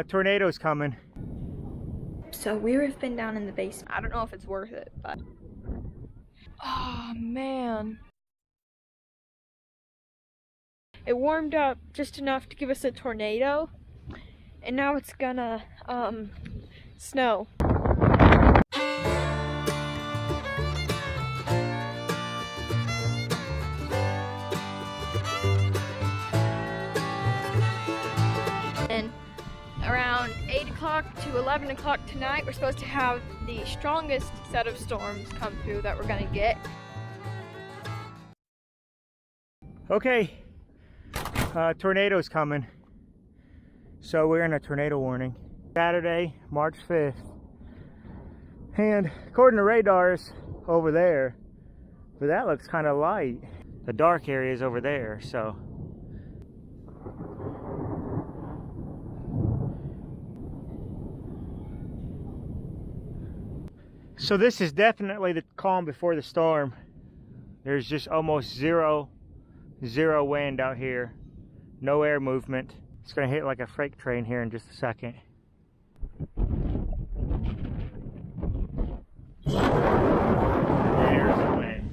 Tornado's coming. So we've been down in the basement. I don't know if it's worth it, but... Oh, man. It warmed up just enough to give us a tornado, and now it's gonna, snow. And around 8 o'clock to 11 o'clock tonight, we're supposed to have the strongest set of storms come through that we're gonna get. Okay, tornado's coming. So we're in a tornado warning. Saturday, March 5th. And according to radars over there, but that looks kind of light. The dark area is over there, so. So this is definitely the calm before the storm. There's just almost zero wind out here. No air movement. It's gonna hit like a freight train here in just a second. There's the wind.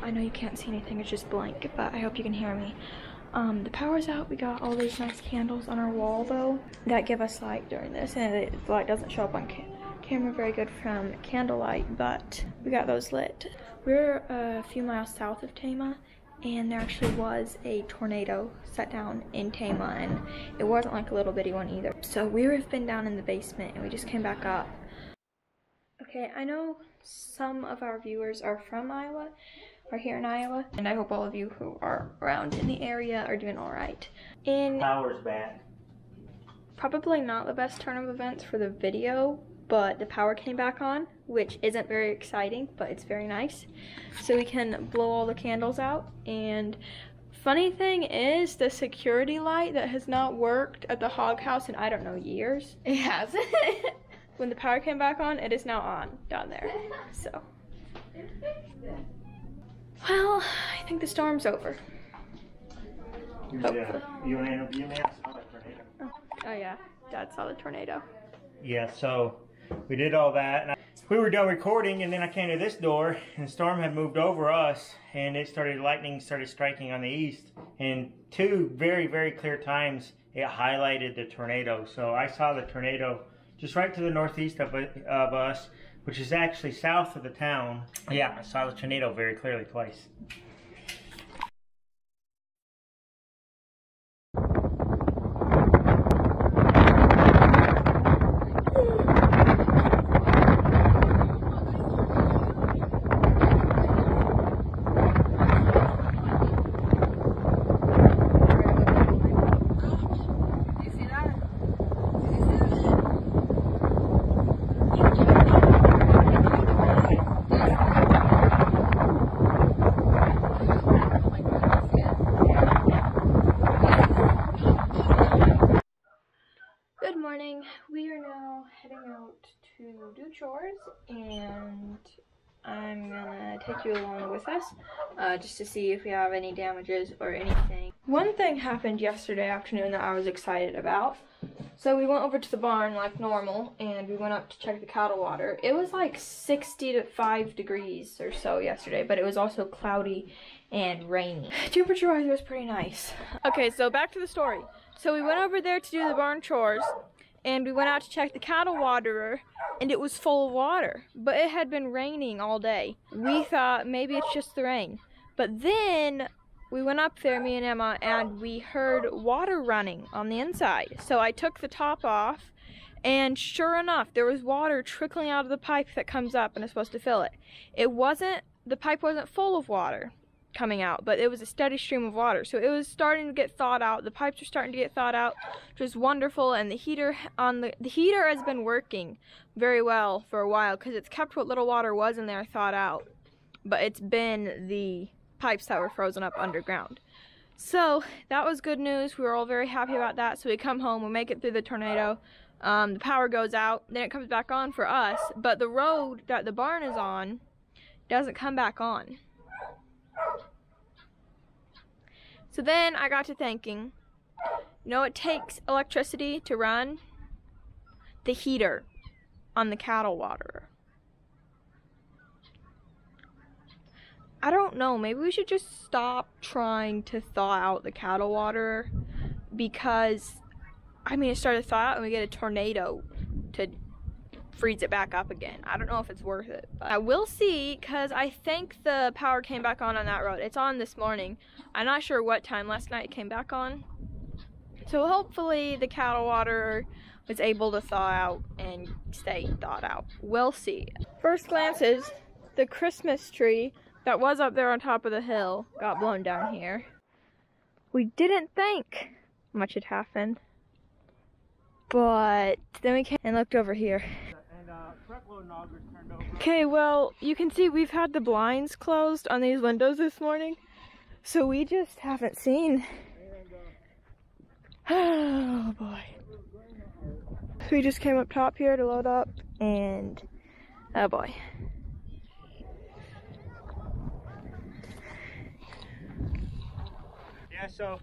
I know you can't see anything, it's just blank, but I hope you can hear me. The power's out. We got all these nice candles on our wall though that give us light during this, and the light doesn't show up on camera very good from candlelight, but we got those lit. We're a few miles south of Tama, and there actually was a tornado set down in Tama, and it wasn't like a little bitty one either. So we've been down in the basement and we just came back up. Okay, I know some of our viewers are from Iowa, are here in Iowa, and I hope all of you who are around in the area are doing all right. Power's back. Probably not the best turn of events for the video, but the power came back on, which isn't very exciting, but it's very nice. So we can blow all the candles out. And funny thing is, the security light that has not worked at the hog house in, I don't know, years. It hasn't. When the power came back on, it is now on down there. So, well, I think the storm's over. You may have saw the tornado. Oh yeah, Dad saw the tornado. Yeah, so we did all that. And we were done recording, and then I came to this door, and the storm had moved over us, and lightning started striking on the east. And two very, very clear times, it highlighted the tornado. So I saw the tornado just right to the northeast of us, which is actually south of the town. Yeah, I saw the tornado very clearly twice. We are now heading out to do chores, and I'm gonna take you along with us just to see if we have any damages or anything. One thing happened yesterday afternoon that I was excited about. So we went over to the barn like normal, and we went up to check the cattle water. It was like 65 degrees or so yesterday, but it was also cloudy and rainy. Temperature-wise, it was pretty nice. Okay, so back to the story. So we went over there to do the barn chores, and we went out to check the cattle waterer, and it was full of water, but it had been raining all day. We thought maybe it's just the rain, but then we went up there, me and Emma, and we heard water running on the inside. So I took the top off, and sure enough, there was water trickling out of the pipe that comes up and is supposed to fill it. The pipe wasn't full of water coming out, but it was a steady stream of water. So it was starting to get thawed out. The pipes are starting to get thawed out, which was wonderful. And the heater has been working very well for a while because it's kept what little water was in there thawed out. But it's been the pipes that were frozen up underground. So that was good news. We were all very happy about that. So we come home, we make it through the tornado. The power goes out, then it comes back on for us. But the road that the barn is on doesn't come back on. So then I got to thinking, you know, it takes electricity to run the heater on the cattle waterer. I don't know, maybe we should just stop trying to thaw out the cattle waterer, because I mean, it started to thaw out and we get a tornado to freeze it back up again. I don't know if it's worth it, but I will see, because I think the power came back on that road. It's on this morning. I'm not sure what time last night it came back on. So hopefully the cattle waterer was able to thaw out and stay thawed out. We'll see. First glances, the Christmas tree that was up there on top of the hill got blown down here. We didn't think much had happened, but then we came and looked over here. Okay, well, you can see we've had the blinds closed on these windows this morning, so we just haven't seen. Oh boy. So we just came up top here to load up, and oh boy. Yeah, so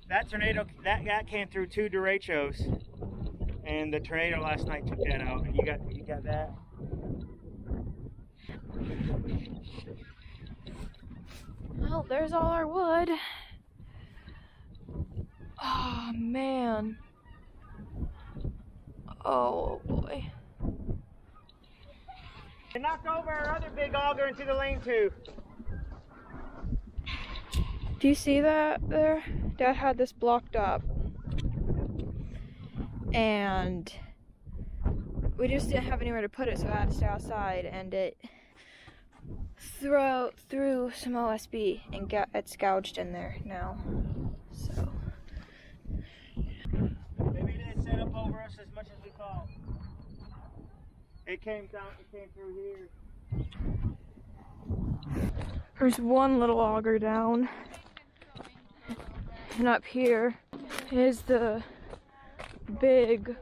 that tornado, that came through 2 derechos, and the tornado last night took that out. And you got that. Well, there's all our wood. Oh man. Oh boy. They knocked over our other big auger into the lane too. Do you see that there? Dad had this blocked up, and we just didn't have anywhere to put it, so I had to stay outside, and it through some OSB and it's gouged in there now. So Maybe it didn't set up over us as much as we thought. It came through here. there's one little auger down, and up here is the big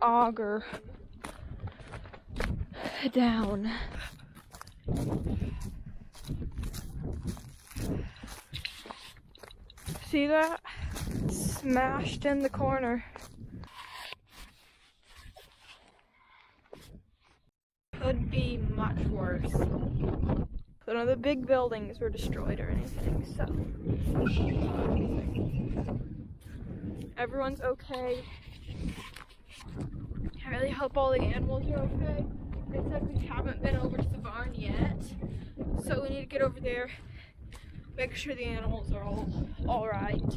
auger down. See that? Smashed in the corner. Could be much worse. None of the big buildings were destroyed or anything, so everyone's okay. I really hope all the animals are okay. They said we haven't been over to the barn yet, so we need to get over there, make sure the animals are all right. But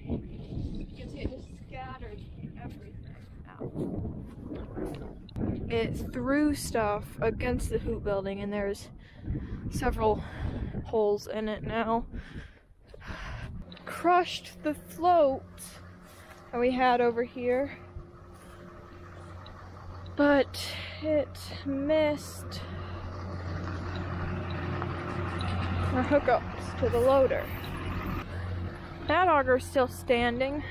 you can see it just scattered everything out. It threw stuff against the hoop building, and there's several holes in it now. Crushed the float that we had over here, but it missed our hookups to the loader. That auger's still standing.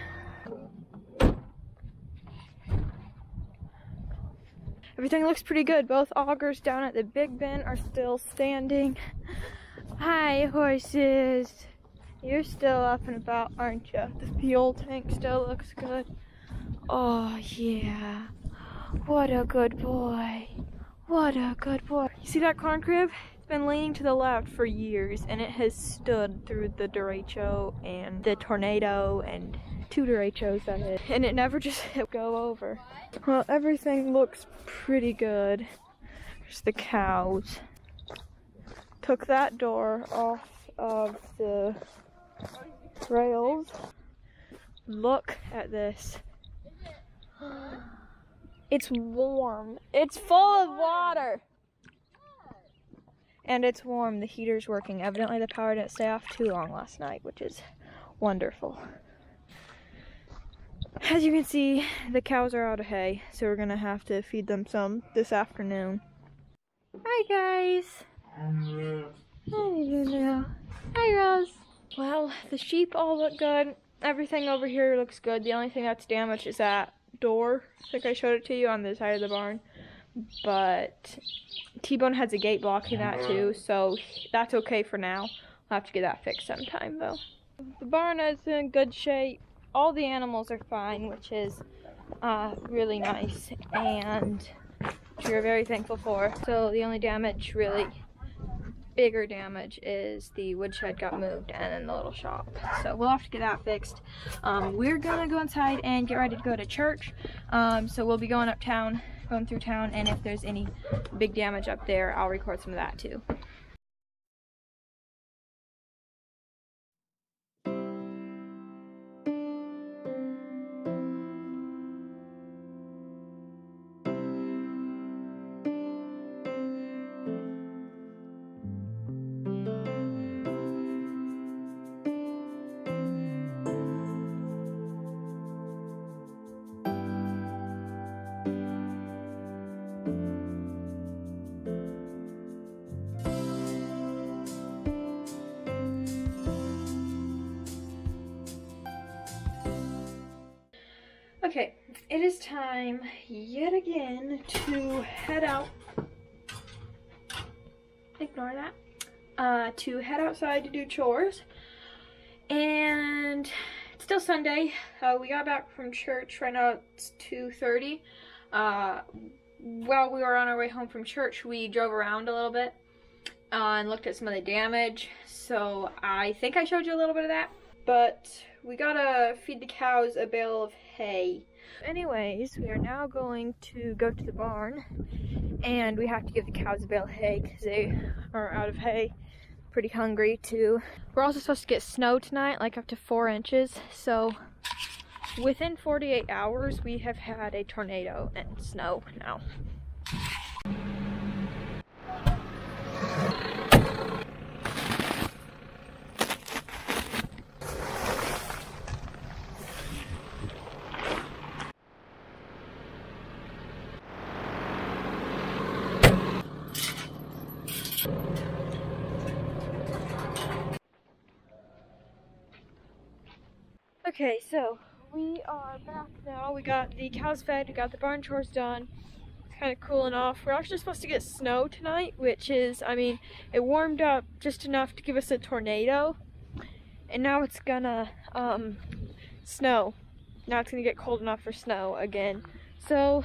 Everything looks pretty good. Both augers down at the big bin are still standing. Hi, horses. You're still up and about, aren't you? The fuel tank still looks good. Oh, yeah. What a good boy. What a good boy. You see that corn crib? It's been leaning to the left for years, and it has stood through the derecho and the tornado and 2 derechos that hit, and it never just go over. Well, everything looks pretty good. There's the cows. Took that door off of the rails. Look at this. It's warm. It's full of water. And it's warm. The heater's working. Evidently the power didn't stay off too long last night, which is wonderful. As you can see, the cows are out of hay, so we're gonna have to feed them some this afternoon. Hi guys. Hi Rose. Well, the sheep all look good. Everything over here looks good. The only thing that's damaged is that door. I think I showed it to you on the side of the barn. But T-Bone has a gate blocking that too, so that's okay for now. I'll have to get that fixed sometime though. The barn is in good shape. All the animals are fine, which is really nice and which we're very thankful for. So the only damage, really bigger damage, is the woodshed got moved and then the little shop. So we'll have to get that fixed. We're gonna go inside and get ready to go to church. So we'll be going uptown, going through town, and if there's any big damage up there, I'll record some of that too. Okay, it is time yet again to head out. Ignore that. To head outside to do chores. And it's still Sunday. We got back from church. Right now it's 2:30. While we were on our way home from church, we drove around a little bit and looked at some of the damage. So I think I showed you a little bit of that. But we gotta feed the cows a bale of hay. Anyways, we are now going to go to the barn, and we have to give the cows a bale of hay because they are out of hay. Pretty hungry too. We're also supposed to get snow tonight, like up to 4 inches. So within 48 hours, we have had a tornado and snow now. Okay, so we are back now. We got the cows fed, we got the barn chores done. It's kind of cooling off. We're actually supposed to get snow tonight, which is, I mean, it warmed up just enough to give us a tornado. And now it's gonna snow. Now it's gonna get cold enough for snow again. So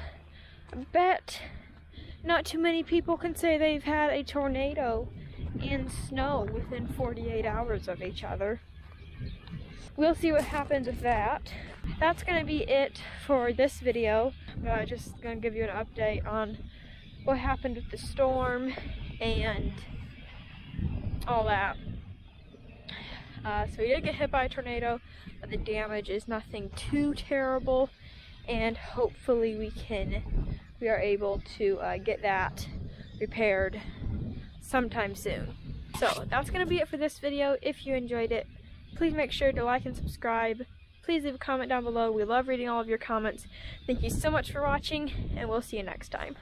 I bet not too many people can say they've had a tornado and snow within 48 hours of each other. We'll see what happens with that. That's gonna be it for this video. Just gonna give you an update on what happened with the storm and all that. So we did get hit by a tornado, but the damage is nothing too terrible, and hopefully we are able to get that repaired sometime soon. So that's gonna be it for this video. If you enjoyed it, please make sure to like and subscribe. Please leave a comment down below. We love reading all of your comments. Thank you so much for watching, and we'll see you next time.